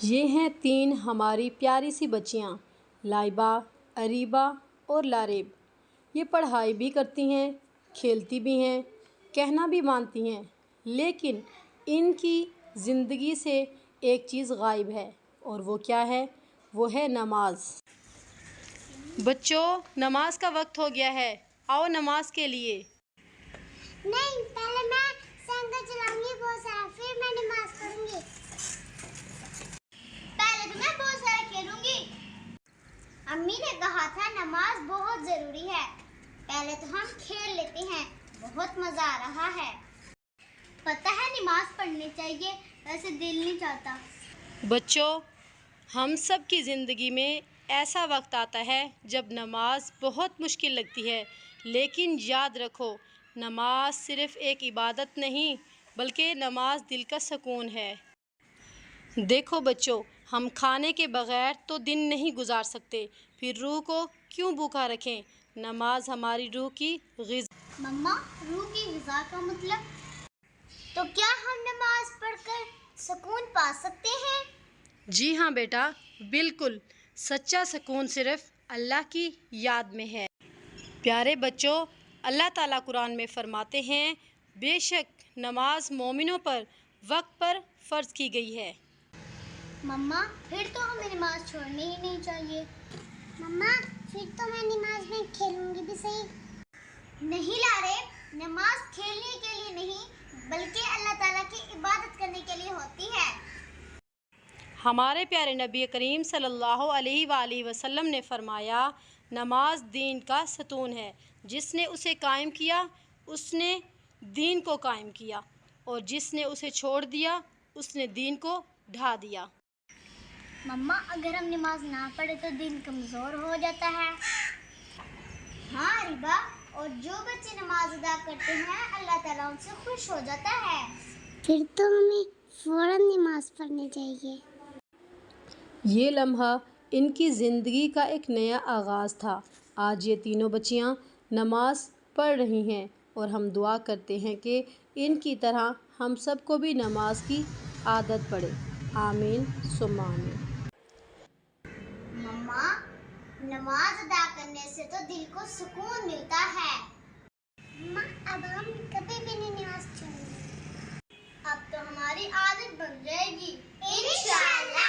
یہ ہیں 3 ہماری پیاری سی بچیاں لائبہ، اریبہ اور لاریب۔ یہ پڑھائی بھی کرتی ہیں، کھیلتی بھی ہیں، کہنا بھی مانتی ہیں، لیکن ان کی زندگی سے ایک چیز غائب ہے، اور وہ کیا ہے؟ وہ ہے نماز۔ بچوں، نماز کا وقت ہو گیا ہے، آؤ نماز کے لیے۔ نہیں، پہلے میں سائیکل چلاؤں گی بہت سارا، پھر میں نماز پڑھوں گی۔ پہلے تو میں بہت سارا کھیلوں گی۔ امی نے کہا تھا نماز بہت ضروری ہے، پہلے تو ہم کھیل لیتے ہیں، بہت مزہ آ رہا ہے۔ پتہ ہے نماز پڑھنی چاہیے، ویسے دل نہیں چاہتا۔ بچوں، ہم سب کی زندگی میں ایسا وقت آتا ہے جب نماز بہت مشکل لگتی ہے، لیکن یاد رکھو نماز صرف ایک عبادت نہیں بلکہ نماز دل کا سکون ہے۔ دیکھو بچوں، ہم کھانے کے بغیر تو دن نہیں گزار سکتے، پھر روح کو کیوں بھوکا رکھیں؟ نماز ہماری روح کی غذا۔ مما، روح کی غذا کا مطلب؟ تو کیا ہم نماز پڑھ کر سکون پا سکتے ہیں؟ جی ہاں بیٹا، بالکل۔ سچا سکون صرف اللہ کی یاد میں ہے۔ پیارے بچوں، اللہ تعالیٰ قرآن میں فرماتے ہیں، بے شک نماز مومنوں پر وقت پر فرض کی گئی ہے۔ مما، پھر تو ہمیں نماز چھوڑنی ہی نہیں چاہیے۔ مما، پھر تو میں نماز میں کھیلوں گی بھی صحیح۔ نہیں لارے، نماز کھیلنے کے لیے نہیں بلکہ اللہ تعالیٰ کی عبادت کرنے کے لیے ہوتی ہے۔ ہمارے پیارے نبی کریم صلی اللہ علیہ وآلہ وسلم نے فرمایا، نماز دین کا ستون ہے، جس نے اسے قائم کیا اس نے دین کو قائم کیا، اور جس نے اسے چھوڑ دیا اس نے دین کو ڈھا دیا۔ مما، اگر ہم نماز نہ پڑھے تو دل کمزور ہو جاتا ہے۔ ہاں ریبا، اور جو بچے نماز ادا کرتے ہیں اللہ تعالیٰ ان سے خوش ہو جاتا ہے۔ پھر تو ہمیں فوراً نماز پڑھنی چاہیے۔ یہ لمحہ ان کی زندگی کا ایک نیا آغاز تھا۔ آج یہ تینوں بچیاں نماز پڑھ رہی ہیں، اور ہم دعا کرتے ہیں کہ ان کی طرح ہم سب کو بھی نماز کی عادت پڑے۔ آمین ثم آمین۔ مما، نماز ادا کرنے سے تو دل کو سکون ملتا ہے۔ مما، اب ہم کبھی بھی نہیں نماز چھوڑیں گے۔ اب تو ہماری عادت بن جائے گی، انشاءاللہ۔